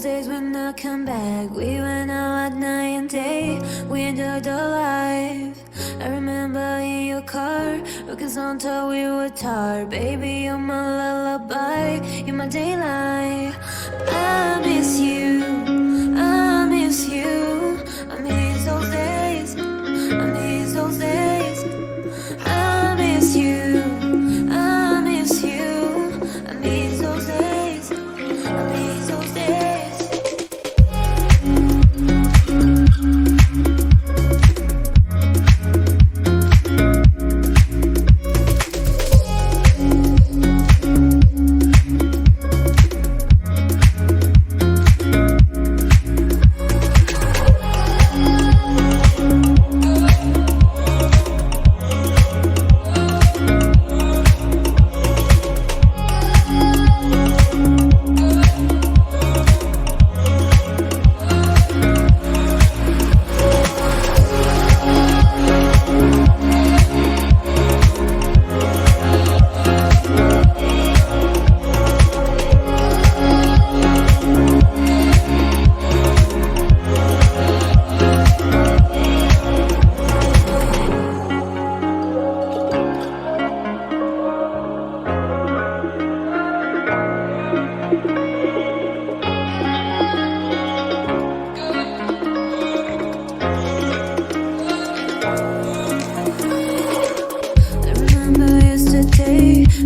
days when I come back, we went out at night and day. We enjoyed the life. I remember in your car, looking on till we were tired. Baby, you're my lullaby, you're my daylight. I miss you, I miss you. I miss those days, I miss those days. I miss you, I miss you. I miss those days, I miss those days.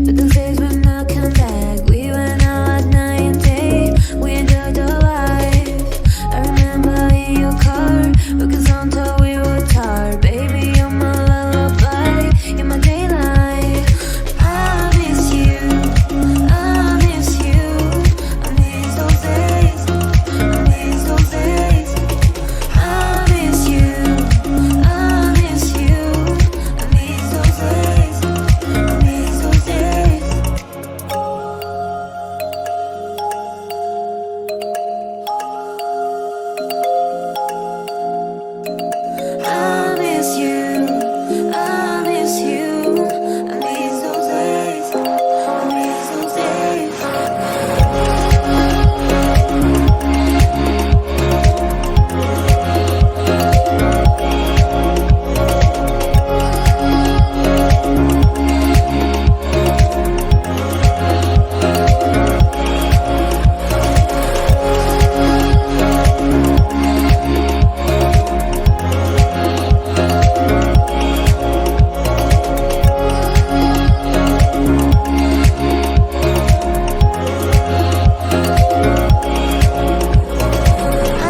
But those days when I come back, we went out at night and day. We enjoyed the life. I remember in your car, looking on till we were tired. Baby, you're my lullaby, you're my daylight. I miss you, I miss you. I miss those days, I miss those days. I miss you, I miss you. I miss those days, I miss those days. I miss you, I miss you. I miss those days, I miss those days.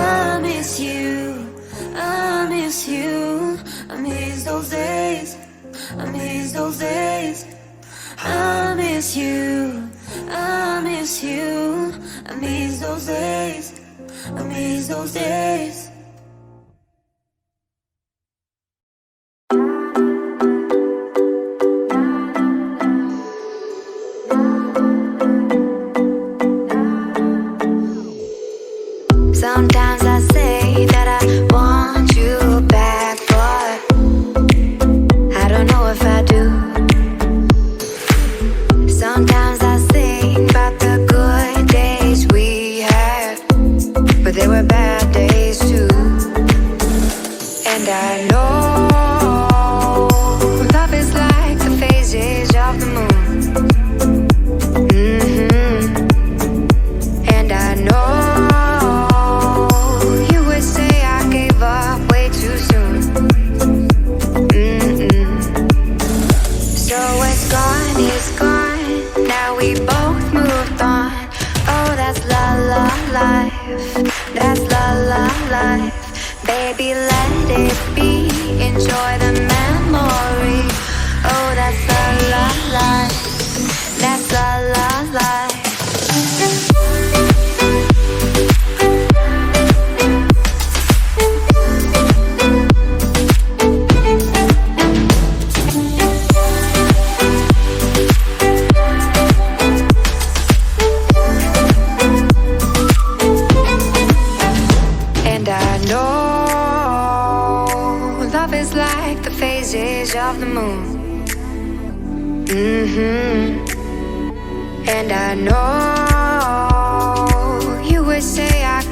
I miss you, I miss you. I miss those days, I miss those days. I miss you, I miss you. I miss those days, I miss those days. Sometimes I say that I want you back, but I don't know if I do. Sometimes I think about the good days we had, but there were bad days too. And I know love is like the phases of the moon. And I know you would say I gave up way too soon. So it's gone, now we both moved on. Oh, that's la la life, that's la la life. Baby, let it be, enjoy the memory. Oh, that's la la life, that's la la life. And I know love is like the phases of the moon. And I know you would say I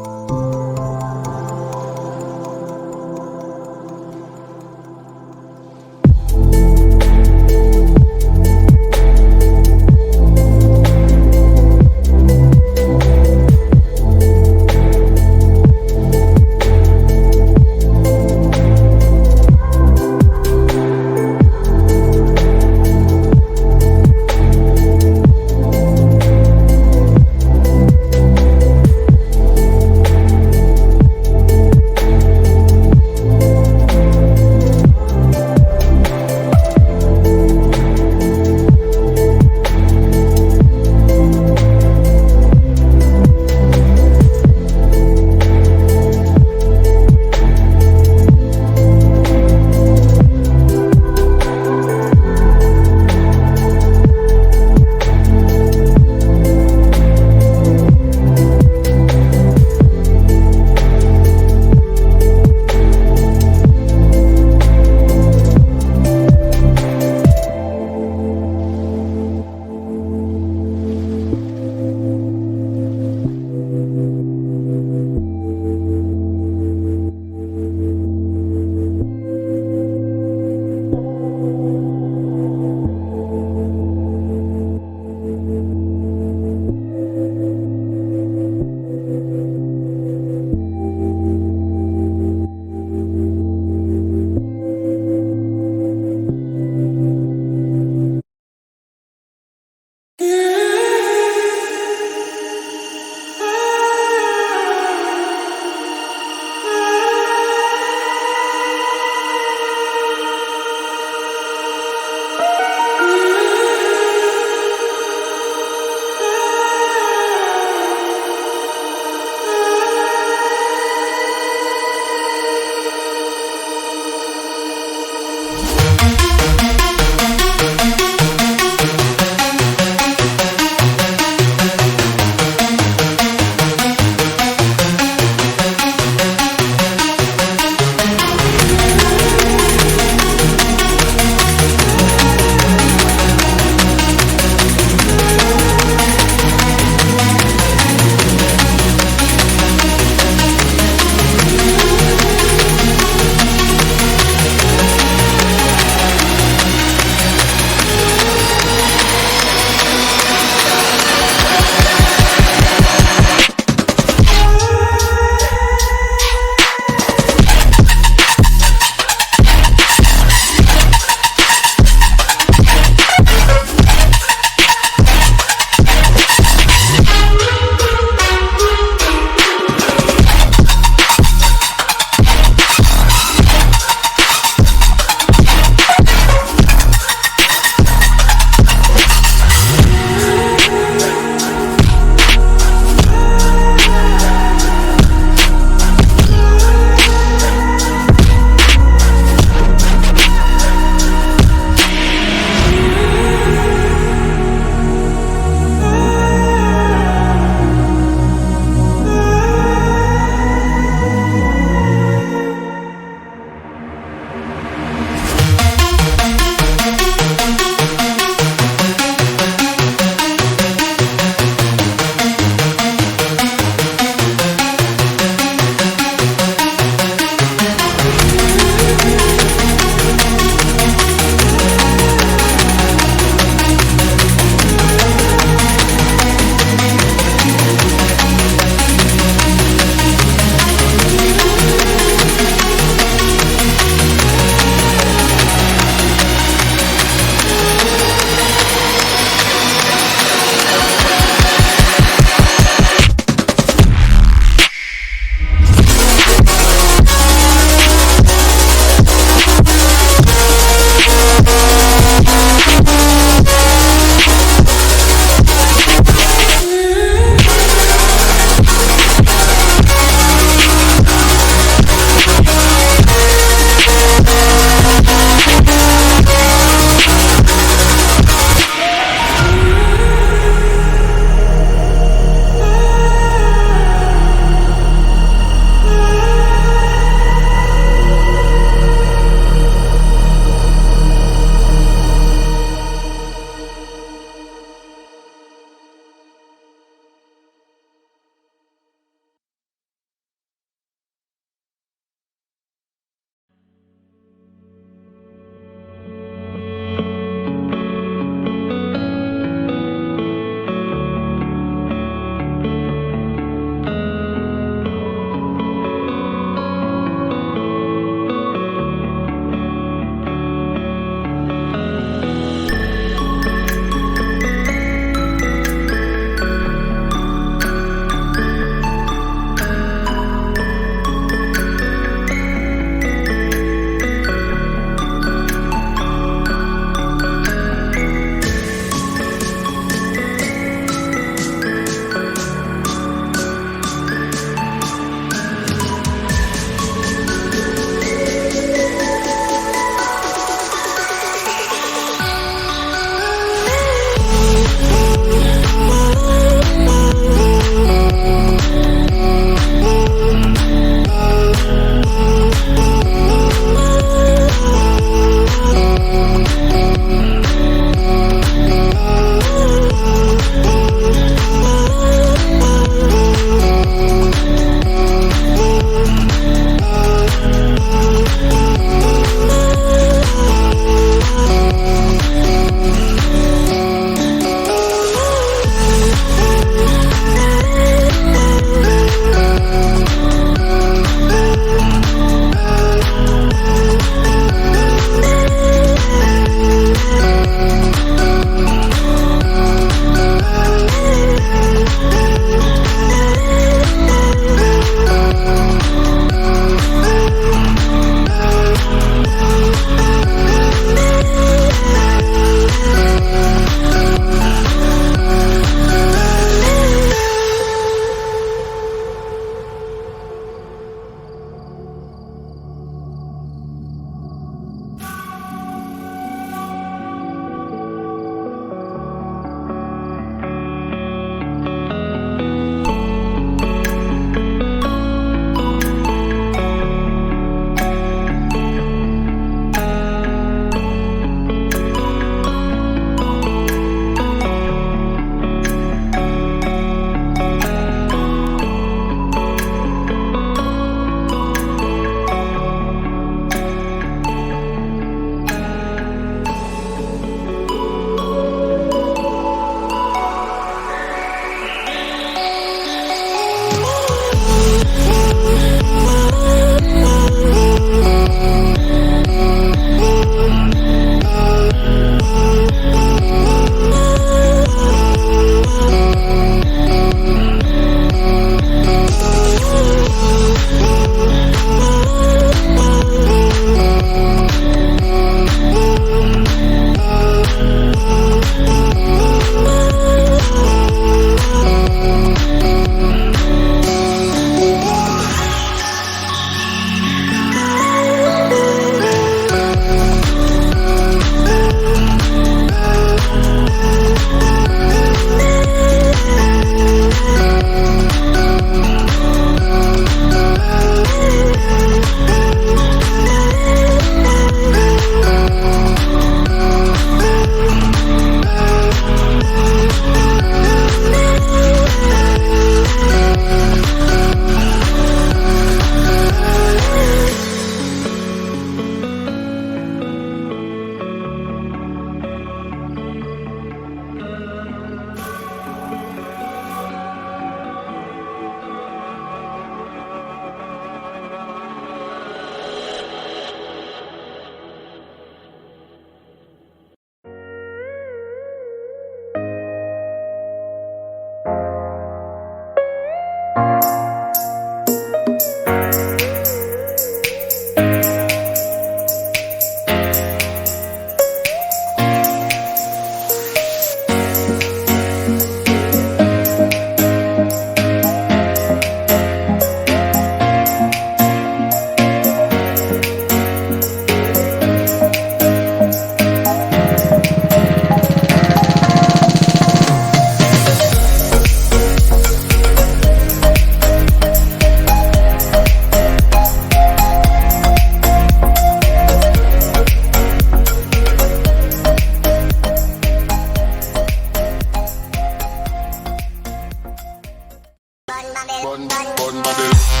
bun body.